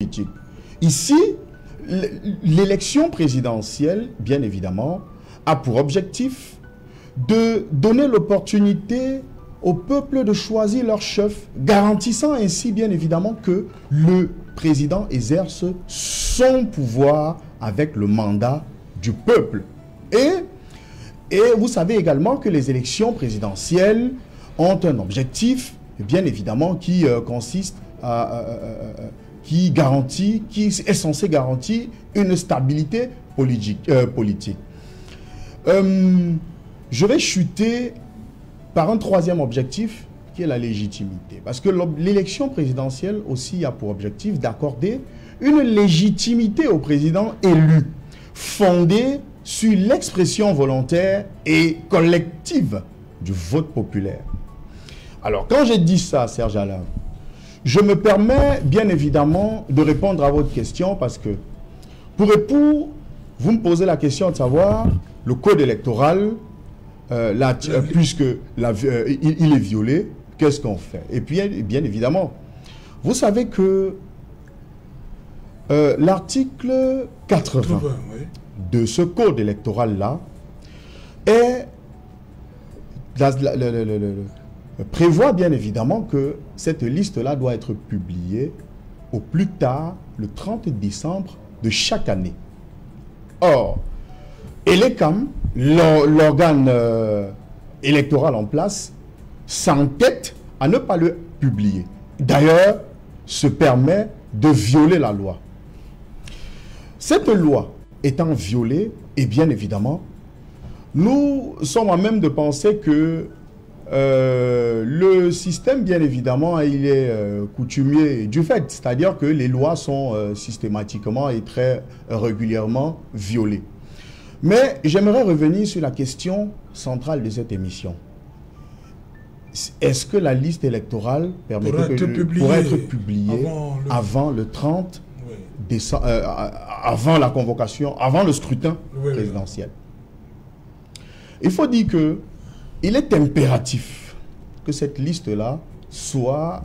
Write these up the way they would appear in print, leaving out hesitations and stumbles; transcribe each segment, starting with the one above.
politique. Ici, l'élection présidentielle, bien évidemment, a pour objectif de donner l'opportunité au peuple de choisir leur chef, garantissant ainsi, bien évidemment, que le président exerce son pouvoir avec le mandat du peuple. Et vous savez également que les élections présidentielles ont un objectif, bien évidemment, qui consiste à... qui est censé garantir une stabilité politique. Je vais chuter par un troisième objectif, qui est la légitimité. Parce que l'élection présidentielle aussi a pour objectif d'accorder une légitimité au président élu, fondée sur l'expression volontaire et collective du vote populaire. Alors, quand j'ai dit ça, Serge Alain, je me permets bien évidemment de répondre à votre question parce que vous me posez la question de savoir le code électoral, puisque il est violé, qu'est-ce qu'on fait? Et puis bien évidemment, vous savez que l'article 80 oui, de ce code électoral-là prévoit bien évidemment que cette liste-là doit être publiée au plus tard le 30 décembre de chaque année. Or, l'ECAM, l'organe électoral en place, s'entête à ne pas le publier. D'ailleurs, se permet de violer la loi. Cette loi étant violée, et bien évidemment, nous sommes à même de penser que le système, bien évidemment, il est coutumier du fait, c'est-à-dire que les lois sont systématiquement et très régulièrement violées. Mais j'aimerais revenir sur la question centrale de cette émission. Est-ce que la liste électorale pourrait être publiée avant le 30 décembre, avant la convocation, avant le scrutin présidentiel? Il faut dire que il est impératif que cette liste-là soit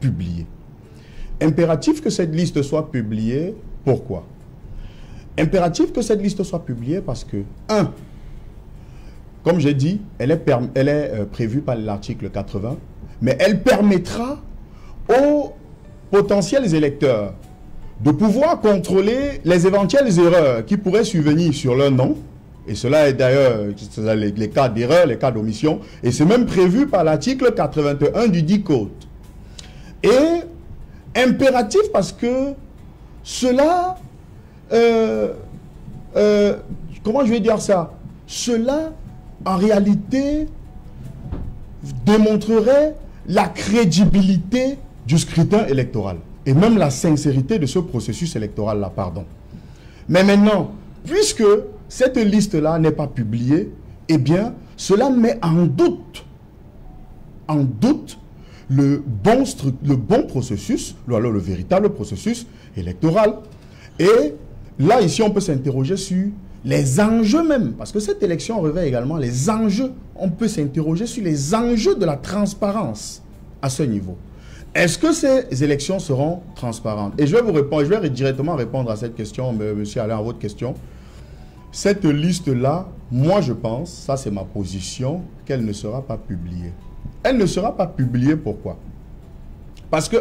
publiée. Impératif que cette liste soit publiée, pourquoi? Impératif que cette liste soit publiée parce que, comme j'ai dit, elle est prévue par l'article 80, mais elle permettra aux potentiels électeurs de pouvoir contrôler les éventuelles erreurs qui pourraient survenir sur leur nom. Et cela est d'ailleurs les cas d'erreur, les cas d'omission. Et c'est même prévu par l'article 81 du dit code. Et impératif parce que cela... comment je vais dire ça? Cela, en réalité, démontrerait la crédibilité du scrutin électoral. Et même la sincérité de ce processus électoral-là, pardon. Mais maintenant, puisque cette liste-là n'est pas publiée, eh bien, cela met en doute le bon processus, alors le véritable processus électoral. Et là, ici, on peut s'interroger sur les enjeux même, parce que cette élection revêt également les enjeux. On peut s'interroger sur les enjeux de la transparence à ce niveau. Est-ce que ces élections seront transparentes? Et je vais vous répondre, je vais directement répondre à cette question, monsieur Alain, à votre question. Cette liste-là, moi je pense, ça c'est ma position, qu'elle ne sera pas publiée. Elle ne sera pas publiée, pourquoi? Parce que,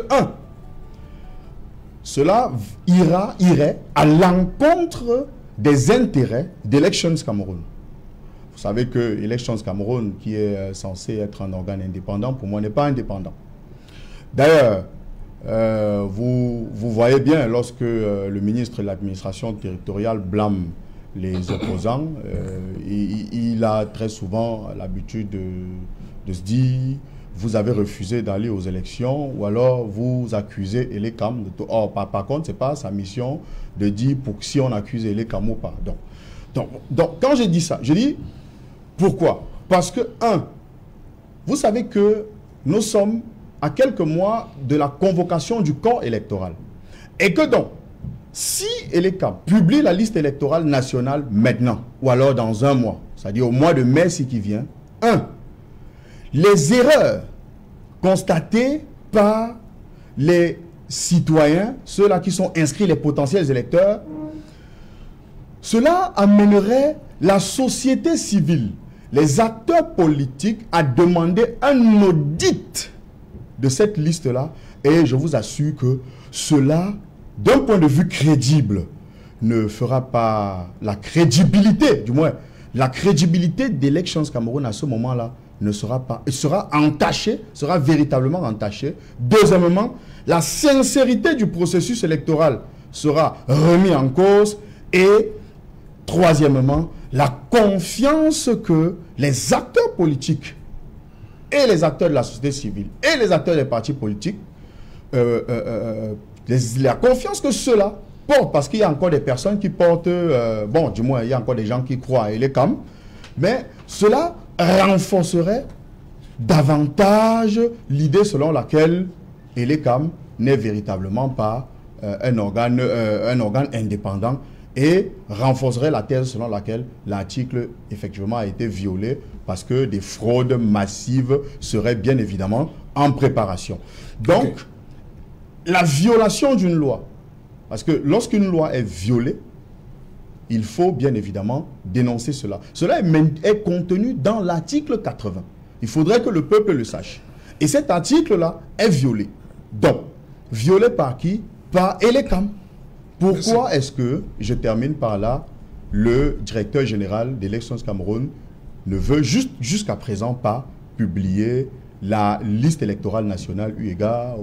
cela irait à l'encontre des intérêts d'Elections Cameroun. Vous savez que Elections Cameroun, qui est censé être un organe indépendant, pour moi n'est pas indépendant. D'ailleurs, vous voyez bien, lorsque le ministre de l'administration territoriale blâme les opposants, il a très souvent l'habitude de se dire: vous avez refusé d'aller aux élections, ou alors vous accusez l'ECAM de tout. Or, par contre, ce n'est pas sa mission de dire si on accuse l'ECAM ou pas. Donc, quand j'ai dit ça, je dis pourquoi? Parce que, vous savez que nous sommes à quelques mois de la convocation du corps électoral. Et que donc, si l'ECAM publie la liste électorale nationale maintenant, ou alors dans un mois, c'est-à-dire au mois de mai qui vient, les erreurs constatées par les citoyens, ceux-là qui sont inscrits, les potentiels électeurs, cela amènerait la société civile, les acteurs politiques à demander un audit de cette liste-là. Et je vous assure que cela, d'un point de vue crédible, ne fera pas la crédibilité, du moins, la crédibilité d'Elections Cameroun à ce moment-là ne sera pas, sera entachée, sera véritablement entachée. Deuxièmement, la sincérité du processus électoral sera remise en cause. Et troisièmement, la confiance que les acteurs politiques et les acteurs de la société civile et les acteurs des partis politiques, la confiance que ceux-là portent, parce qu'il y a encore des personnes qui portent, bon, du moins, il y a encore des gens qui croient à Elecam, mais cela renforcerait davantage l'idée selon laquelle Elecam n'est véritablement pas un organe indépendant, et renforcerait la thèse selon laquelle l'article effectivement a été violé parce que des fraudes massives seraient bien évidemment en préparation. Donc, la violation d'une loi, parce que lorsqu'une loi est violée, il faut bien évidemment dénoncer cela. Cela est contenu dans l'article 80. Il faudrait que le peuple le sache. Et cet article-là est violé. Donc, violé par qui? Par Elecam. Pourquoi est-ce que, je termine par là, le directeur général d'Elections Cameroun ne veut jusqu'à présent pas publier la liste électorale nationale eu égard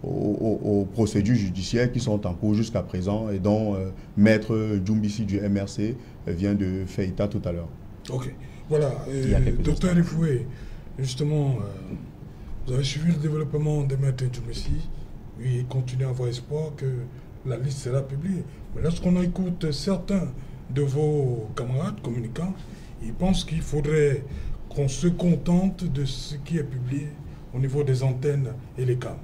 aux procédures judiciaires qui sont en cours jusqu'à présent et dont Maître Djoumbissi du MRC vient de faire état tout à l'heure? Ok. Voilà. Docteur Rifoué, justement, vous avez suivi le développement de Maître Djoumbissi. Oui, il continue à avoir espoir que la liste sera publiée. Mais lorsqu'on écoute certains de vos camarades communicants, ils pensent qu'il faudrait qu'on se contente de ce qui est publié au niveau des antennes et les câbles.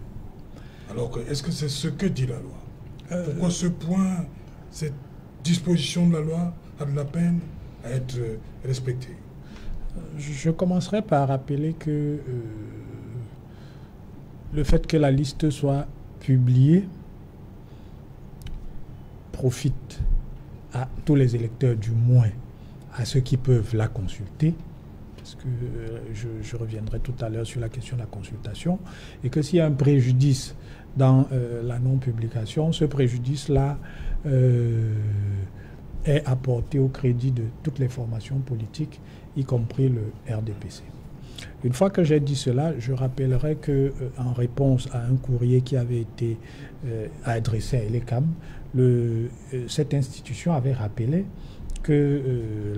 Alors, est-ce que c'est ce que dit la loi? Pourquoi ce point, cette disposition de la loi a de la peine à être respectée? Je commencerai par rappeler que le fait que la liste soit publiée profite à tous les électeurs, du moins à ceux qui peuvent la consulter, parce que je reviendrai tout à l'heure sur la question de la consultation, et que s'il y a un préjudice dans la non-publication, ce préjudice-là est apporté au crédit de toutes les formations politiques, y compris le RDPC. Une fois que j'ai dit cela, je rappellerai que en réponse à un courrier qui avait été adressé à Elecam, cette institution avait rappelé que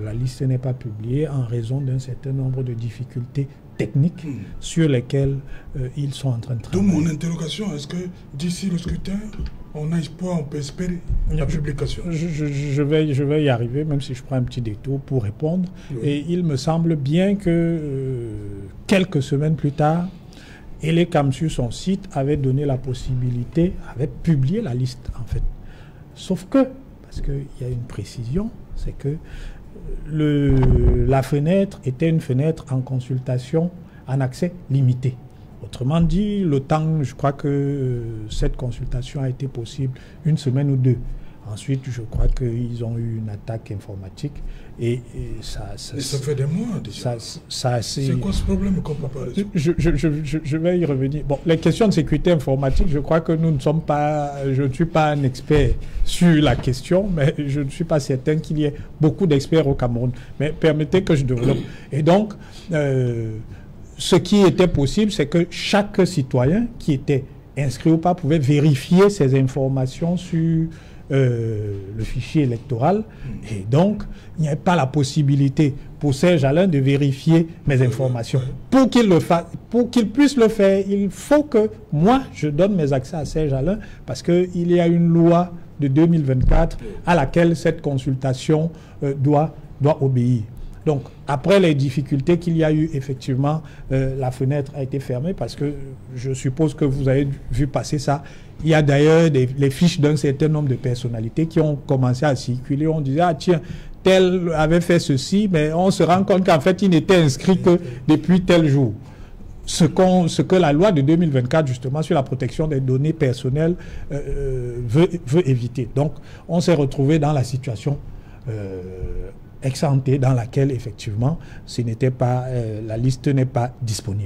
la liste n'est pas publiée en raison d'un certain nombre de difficultés techniques sur lesquelles ils sont en train de travailler. D'où mon interrogation, est-ce que d'ici le scrutin, on a espoir, on peut espérer la publication? Je vais y arriver, même si je prends un petit détour pour répondre. Oui. Et il me semble bien que quelques semaines plus tard, Elecam sur son site avait donné la possibilité, avait publié la liste en fait. Sauf que, parce qu'il y a une précision, c'est que la fenêtre était une fenêtre en consultation en accès limité. Autrement dit, le temps, je crois que cette consultation a été possible une semaine ou deux. Ensuite, je crois qu'ils ont eu une attaque informatique et ça fait des mois déjà. C'est quoi ce problème qu'on peut pas résoudre? Je vais y revenir. Bon, les questions de sécurité informatique, je crois que nous ne sommes pas... Je ne suis pas un expert sur la question, mais je ne suis pas certain qu'il y ait beaucoup d'experts au Cameroun. Mais permettez que je développe. Et donc, ce qui était possible, c'est que chaque citoyen qui était inscrit ou pas pouvait vérifier ses informations sur le fichier électoral. Et donc, il n'y avait pas la possibilité pour Serge Alain de vérifier mes informations. Pour qu'il le fasse, pour qu'il puisse le faire, il faut que moi, je donne mes accès à Serge Alain parce qu'il y a une loi de 2024 à laquelle cette consultation doit obéir. Donc, après les difficultés qu'il y a eu, effectivement, la fenêtre a été fermée parce que je suppose que vous avez vu passer ça. Il y a d'ailleurs les fiches d'un certain nombre de personnalités qui ont commencé à circuler. On disait, ah tiens, tel avait fait ceci, mais on se rend compte qu'en fait, il n'était inscrit que depuis tel jour. ce que la loi de 2024, justement, sur la protection des données personnelles veut éviter. Donc, on s'est retrouvé dans la situation ex ante dans laquelle, effectivement, ce n'était pas, la liste n'est pas disponible.